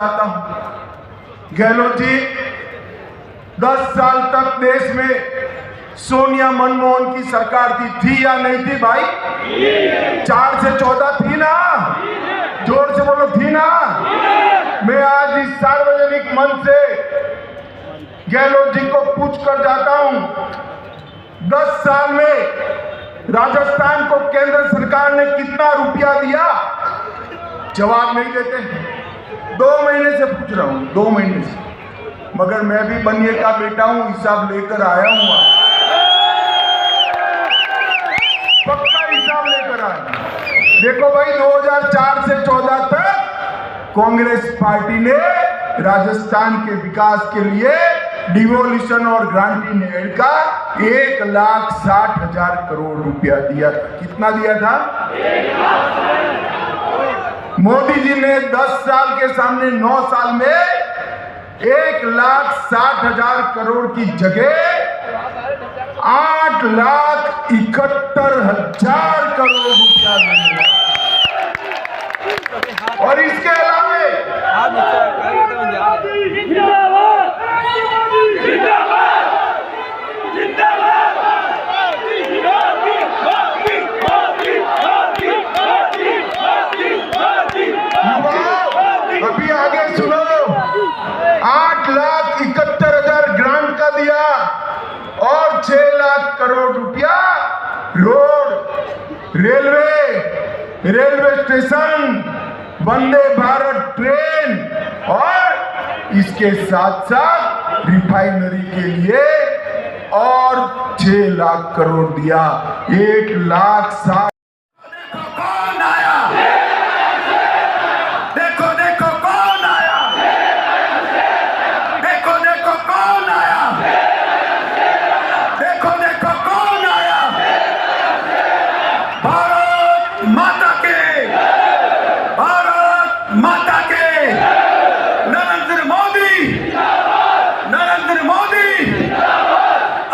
चाहता हूं। गहलोत जी 10 साल तक देश में सोनिया मनमोहन की सरकार थी या नहीं थी भाई? 4 से 14 थी ना? जोर से बोलो, थी ना? मैं आज इस सार्वजनिक मंच से गहलोत जी को पूछ कर जाता हूं, 10 साल में राजस्थान को केंद्र सरकार ने कितना रुपया दिया? जवाब नहीं देते। 2 महीने से पूछ रहा हूं, 2 महीने से, मगर मैं भी बनिए का बेटा हूं, हिसाब लेकर आया हूं। पक्का हिसाब लेकर आया। देखो भाई, 2004 से 14 तक कांग्रेस पार्टी ने राजस्थान के विकास के लिए डिवोल्यूशन और ग्रांट एड का 1,60,000 करोड़ रुपया दिया था। कितना दिया था? मोदी जी ने 10 साल के सामने 9 साल में 1,60,000 करोड़ की जगह 8,71,000 करोड़ रुपया दिया। और इसके अलावा अभी आगे सुनो, 8,71,000 ग्रांट का दिया और 6 लाख करोड़ रुपया road, railway station, Vande Bharat train और इसके साथ साथ रिफाइनरी के लिए और 6 लाख करोड़ दिया। 1,60,000। कौन आया? देखो देखो कौन आया? देखो देखो कौन आया? देखो देखो कौन आया? भारत माता के, भारत माता के, नरेंद्र मोदी, नरेंद्र मोदी,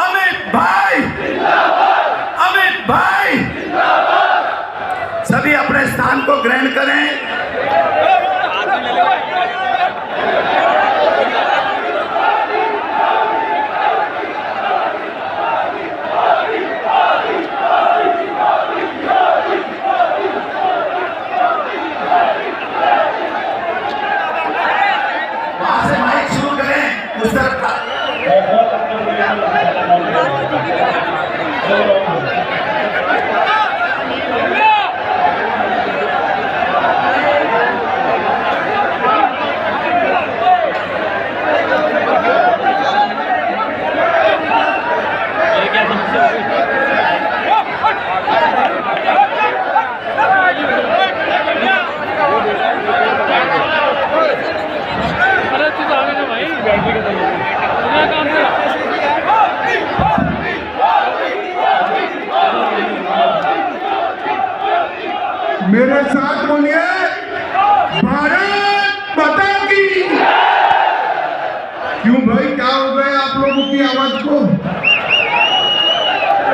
अमित भाई, अमित भाई। सभी अपने स्थान को ग्रहण करें। वहां से माइक शुरू करें उस तरफ का। मेरे साथ बोलिए, भारत माता की। क्यों भाई, क्या हो गए आप लोगों की आवाज को?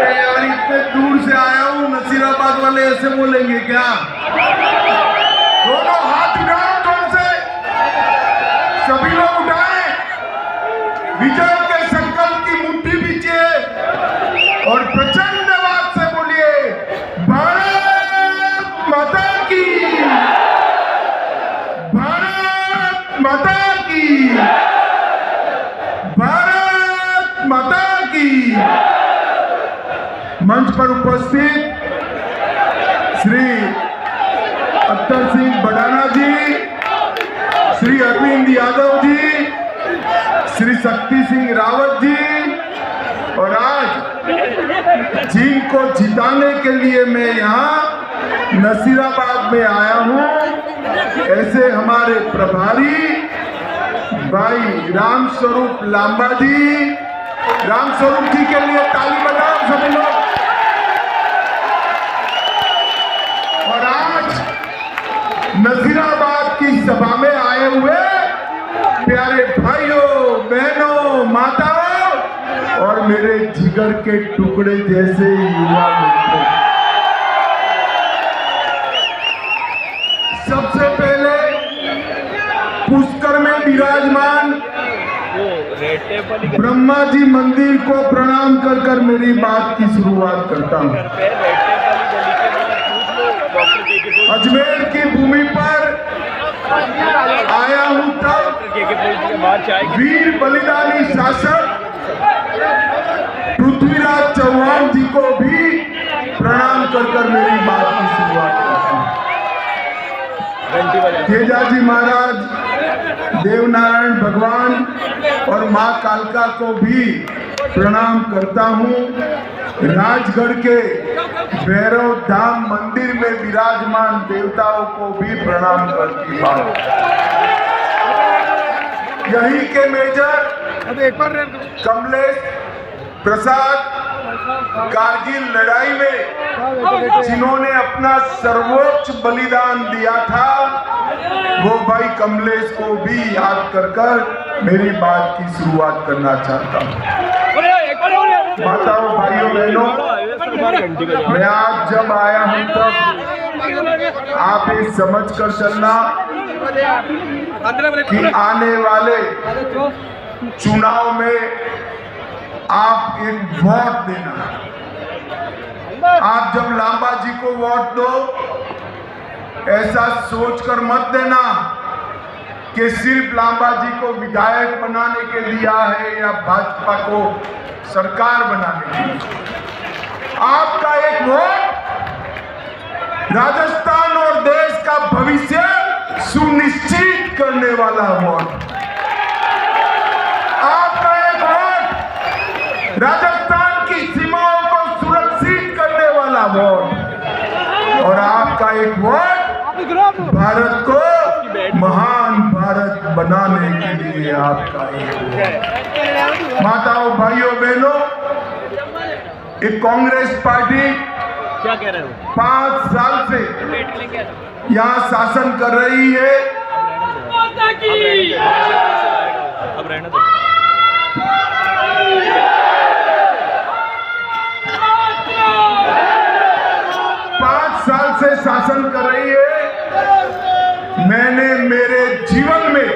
यार इतने दूर से आया हूं, नसीराबाद वाले ऐसे बोलेंगे क्या? दोनों हाथ उठाओ जोर से, सभी लोग उठाएं, विजय के संकल्प की मुट्ठी पीछे और प्रचंड आवाज से बोलिए, भारत माता की, भारत माता की, भारत माता की। मंच पर उपस्थित श्री अख्तर सिंह बडाना जी, श्री अरविंद यादव जी, श्री शक्ति सिंह रावत जी, और आज जिनको जिताने के लिए मैं यहाँ नसीराबाद में आया हूँ, ऐसे हमारे प्रभारी भाई रामस्वरूप लांबा जी, रामस्वरूप जी के लिए ताली बजाओ सभी लोग। और आज नसीराबाद की सभा में आए हुए प्यारे भाइयों, बहनों, माताओं और मेरे जिगर के टुकड़े जैसे युवा मित्रों, सबसे पहले पुष्कर विराजमान ब्रह्मा जी मंदिर को प्रणाम कर कर मेरी बात की शुरुआत करता हूँ। अजमेर की भूमि पर आया हूँ तब वीर बलिदानी शासक पृथ्वीराज चौहान जी को भी प्रणाम कर कर मेरी बात की शुरुआत करता हूँ। तेजाजी महाराज, देवनारायण भगवान और माँ कालका को भी प्रणाम करता हूँ। राजगढ़ के भैरव धाम मंदिर में विराजमान देवताओं को भी प्रणाम करती हूँ। यही के मेजर कमलेश प्रसाद कारगिल लड़ाई में जिन्होंने अपना सर्वोच्च बलिदान दिया था, वो भाई कमलेश को भी याद कर कर मेरी बात की शुरुआत करना चाहता हूँ। माताओं, भाइयों, बहनों, मैं आज जब आया हूँ तब आप ये समझ कर चलना कि आने वाले चुनाव में आप एक वोट देना। आप जब लांबा जी को वोट दो, ऐसा सोचकर मत देना कि सिर्फ लांबा जी को विधायक बनाने के दिया है या भाजपा को सरकार बनाने के लिए। आपका एक वोट राजस्थान और देश का भविष्य सुनिश्चित करने वाला वोट। आपका एक वोट राजस्थान की सीमाओं को सुरक्षित करने वाला वोट। और आपका एक वोट भारत को महान भारत बनाने के लिए आपका एक। माताओं, भाइयों, बहनों, एक कांग्रेस पार्टी क्या कह रहे हो? 5 साल से यहाँ शासन कर रही है। अब रहने दो। 5 साल से शासन कर रही है। मैंने मेरे जीवन में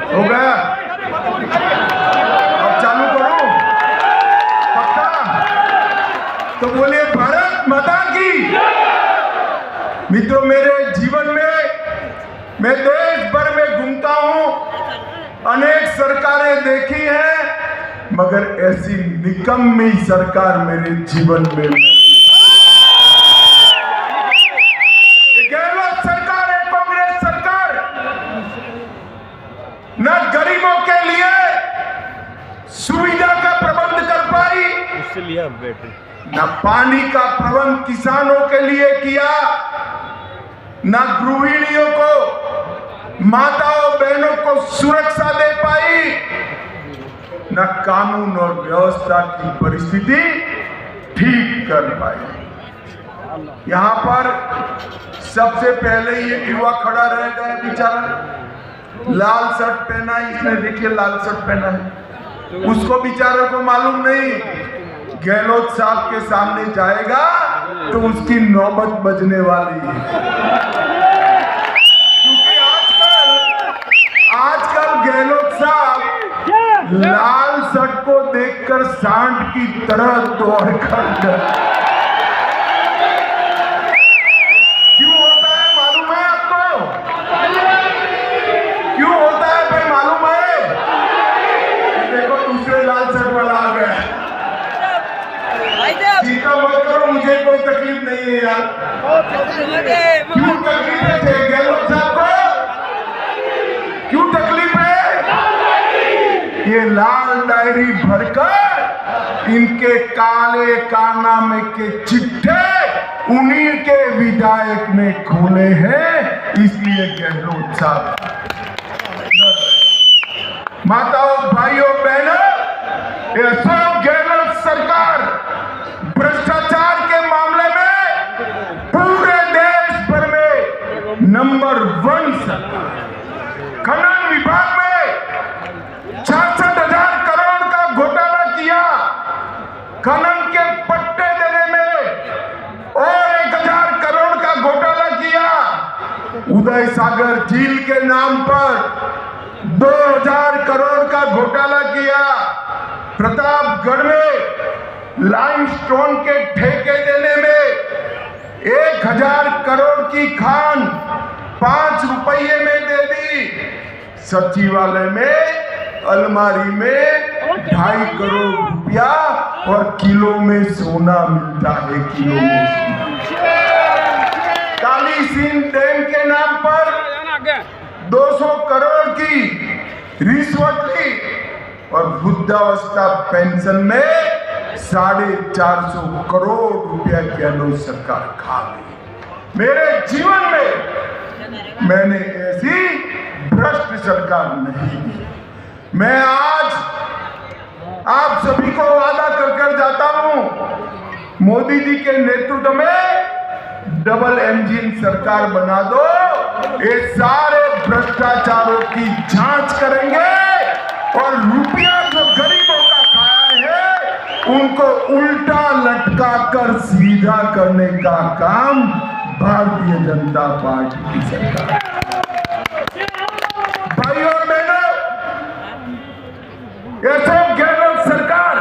हो गया। अब चालू करो पक्का? तो बोलिए भारत माता की। मित्रों, मेरे जीवन में मैं देश भर में घूमता हूं, अनेक सरकारें देखी हैं, मगर ऐसी निकम्मी सरकार मेरे जीवन में नहीं। गहलोत सरकार है, कांग्रेस सरकार न गरीबों के लिए सुविधा का प्रबंध कर पाई, उससे लिया बैटरी। न पानी का प्रबंध किसानों के लिए किया, न गृहिणियों को, माताओं बहनों को सुरक्षा दे पाई, न कानून और व्यवस्था की परिस्थिति ठीक कर पाई। यहाँ पर सबसे पहले ये युवा खड़ा रह गया बेचारा, लाल शर्ट पहना, इसने देखिए लाल शर्ट पहना है। उसको बेचारे को मालूम नहीं गहलोत साहब के सामने जाएगा तो उसकी नौबत बजने वाली है। क्योंकि आजकल गहलोत साहब लाल शर्ट को देखकर सांड की तरह दौड़ कर चिंता मत करो, मुझे कोई तकलीफ नहीं है यार। क्यों तकलीफ है गहलोत साहब को? क्यों तकलीफ है? ये लाल डायरी भरकर इनके काले कारनामे के चिट्ठे उन्हीं के विधायक ने खोले हैं, इसलिए गहलोत साहब। माताओं, भाइयों, बहनों, ये सब गहलोत सरकार भ्रष्टाचार के मामले में पूरे देश नंबर 1 सरकार। खनन विभाग में 66,000 करोड़ का घोटाला किया। खनन के पट्टे देने में और 1,000 करोड़ का घोटाला किया। उदय सागर झील के नाम पर 2,000 करोड़ का घोटाला किया। प्रतापगढ़ में लाइमस्टोन के ठेके देने में 1,000 करोड़ की खान 5 रुपये में दे दी। सचिवालय में अलमारी में 2.5 करोड़ रुपया और किलो में सोना मिलता है, किलो में सोना। काली सिंह डैम के नाम पर 200 करोड़ की रिश्वत ली और वृद्धावस्था पेंशन में 450 करोड़ रुपया गहलोत सरकार खा गई। मेरे जीवन में मैंने ऐसी भ्रष्ट सरकार नहीं दी। मैं आज आप सभी को वादा कर जाता हूं, मोदी जी के नेतृत्व में डबल इंजन सरकार बना दो। ये सारे भ्रष्टाचारों की जांच करेंगे और रुपया जो गरीबों का खाया है उनको उल्टा लटका कर सीधा करने का काम भारतीय जनता पार्टी की सरकार। भाई और बहनों, अशोक गहलोत सरकार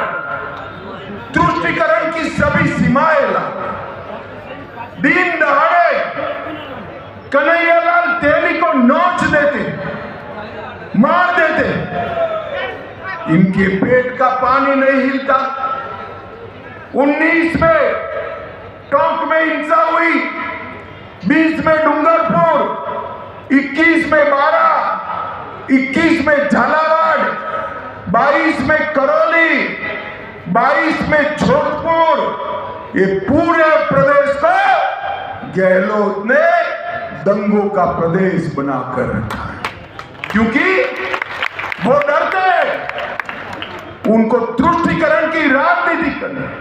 तुष्टिकरण की सभी सीमाएं ला। दिन दहाड़े कन्हैयालाल तेली को नोच देते, मार देते। इनके पेट का पानी नहीं हिलता। 19 में टोंक में हिंसा हुई, 20 में डूंगरपुर, 21 में बारा, 21 में झालावाड़, 22 में करौली, 22 में जोधपुर। ये पूरे प्रदेश को गहलोत ने दंगों का प्रदेश बनाकर रखा है, क्योंकि वो डरते हैं। उनको तुष्टिकरण की राजनीति करनी है,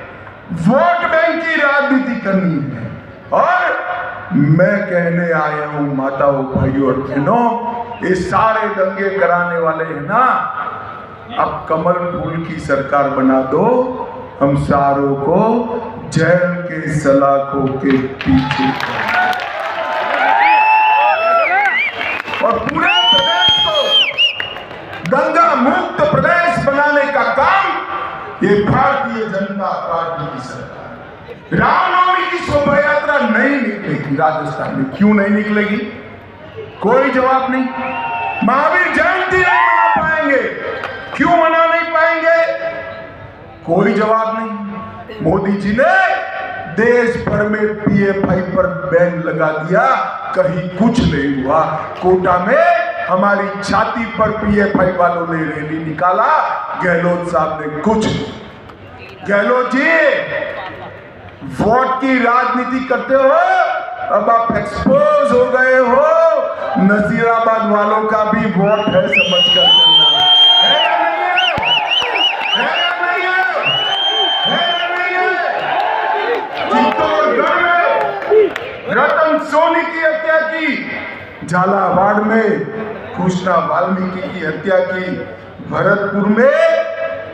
वोट बैंक की राजनीति करनी है। और मैं कहने आया हूं माताओं, भाइयों और बहनों, ये सारे दंगे कराने वाले हैं ना, अब कमल फूल की सरकार बना दो। हम सारों को जेल के सलाखों के पीछे और पूरे प्रदेश को दंगा मुक्त प्रदेश बनाने का काम ये भारतीय जनता पार्टी की सरकार। रामनवमी की शोभा यात्रा नहीं निकलेगी राजस्थान में। क्यों नहीं निकलेगी? कोई जवाब नहीं। महावीर जयंती नहीं मना पाएंगे। क्यों मना नहीं पाएंगे? कोई जवाब नहीं। मोदी जी ने देश भर में पीएफआई पर बैन लगा दिया, कहीं कुछ नहीं हुआ। कोटा में हमारी छाती पर पीएफआई वालों ने रैली निकाला, गहलोत साहब ने कुछ। गहलोत जी, वोट की राजनीति करते हो, अब आप एक्सपोज हो गए हो। नसीराबाद वालों का भी वोट है, समझ कर करना है या नहीं है? है या नहीं है? है या नहीं है? चित्तौड़गढ़ में रतन सोनी की हत्या की, झालावाड़ में कृष्णा वाल्मीकि की हत्या की, भरतपुर में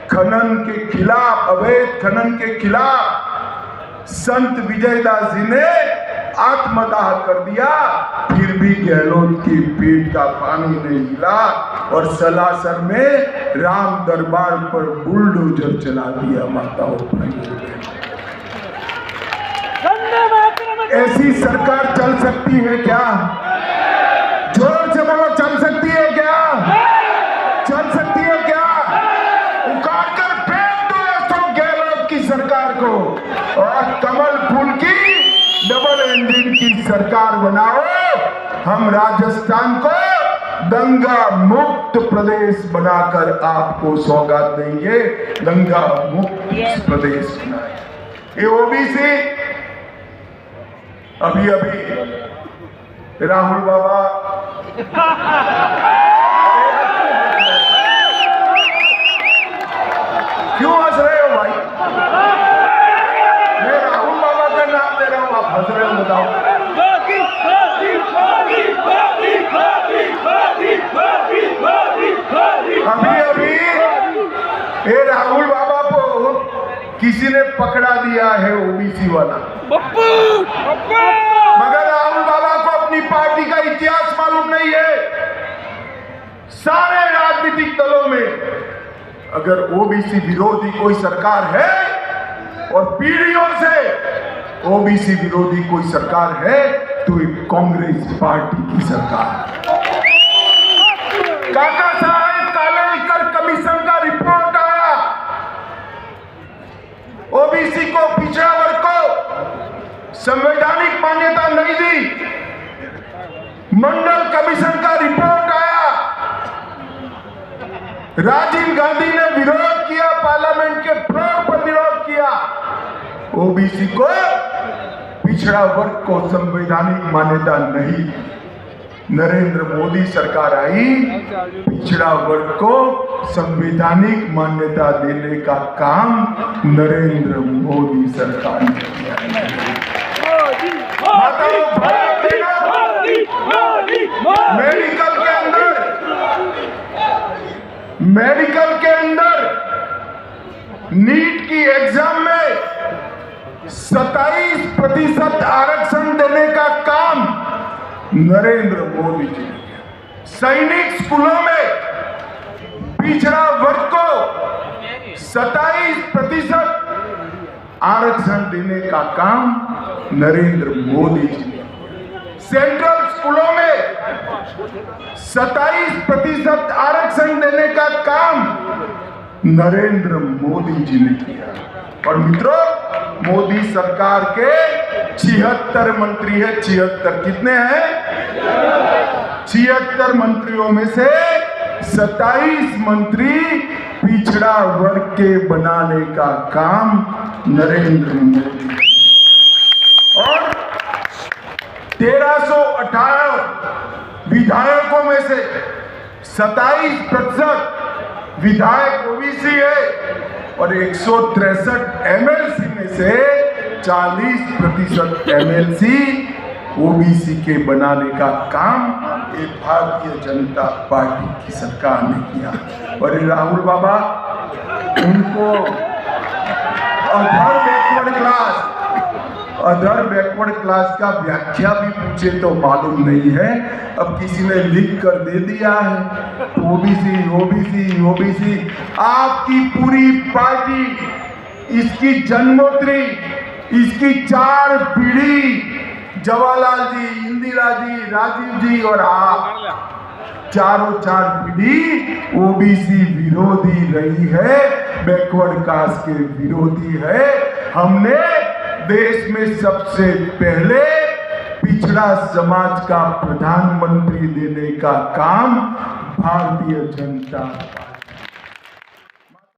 खनन के खिलाफ, अवैध खनन के खिलाफ संत विजयदास जी ने आत्मदाह कर दिया, फिर भी गहलोत की पेट का पानी नहीं हिला और सलासर में राम दरबार पर बुलडोजर चला दिया। माताओं, ऐसी सरकार चल सकती है क्या? जोर से बोलो, चल सकती है क्या? चल सकती है क्या? उखाड़ कर फेंक दो अशोक गहलोत की सरकार को और कमल फूल की डबल इंजन की सरकार बनाओ। हम राजस्थान को दंगा मुक्त प्रदेश बनाकर आपको सौगात देंगे। दंगा मुक्त प्रदेश बनाए। ये ओबीसी अभी राहुल बाबा क्यों हंस रहे हो भाई? मैं राहुल बाबा का नाम ले रहा हूं, आप हंस रहे हो, बताओ। पकड़ा दिया है ओबीसी वाला। मगर राहुल बाबा को अपनी पार्टी का इतिहास मालूम नहीं है। सारे राजनीतिक दलों में अगर ओबीसी विरोधी कोई सरकार है और पीढ़ियों से ओबीसी विरोधी कोई सरकार है तो ये कांग्रेस पार्टी की सरकार। काका साहेब कालेलकर कमीशन का रिपोर्ट आया, ओबीसी को, पिछड़ा वर्ग को संवैधानिक मान्यता नहीं दी। मंडल कमीशन का रिपोर्ट आया, राजीव गांधी ने विरोध किया, पार्लियामेंट के फ्लोर पर विरोध किया। ओबीसी को, पिछड़ा वर्ग को संवैधानिक मान्यता नहीं। नरेंद्र मोदी सरकार आई, पिछड़ा वर्ग को संवैधानिक मान्यता देने का काम नरेंद्र मोदी सरकार ने किया। मेडिकल के अंदर नीट की एग्जाम में 27% आरक्षण देने का काम नरेंद्र मोदी जी ने किया। सैनिक स्कूलों में पिछड़ा वर्ग को 27% आरक्षण देने का काम नरेंद्र मोदी जी ने। सेंट्रल स्कूलों में 27% आरक्षण देने का काम नरेंद्र मोदी जी ने किया। और मित्रों, मोदी सरकार के 76 मंत्री है। 76 कितने हैं? 76 मंत्रियों में से 27 मंत्री पिछड़ा वर्ग के बनाने का काम नरेंद्र मोदी। और 1318 विधायकों में से 27% विधायक ओबीसी है और 163 एमएलसी में से 40% एमएलसी ओबीसी के बनाने का काम ये भारतीय जनता पार्टी की सरकार ने किया। और राहुल बाबा, उनको अदर बैकवर्ड क्लास का व्याख्या भी पूछे तो मालूम नहीं है। अब किसी ने लिख कर दे दिया है ओबीसी ओबीसी ओबीसी। आपकी पूरी पार्टी, इसकी जन्मोत्तरी, इसकी 4 पीढ़ी, जवाहरलाल जी, इंदिरा जी, राजीव जी और आप, चारों 4 पीढ़ी ओबीसी विरोधी रही है, बैकवर्ड कास्ट के विरोधी है। हमने देश में सबसे पहले पिछड़ा समाज का प्रधानमंत्री देने का काम भारतीय जनता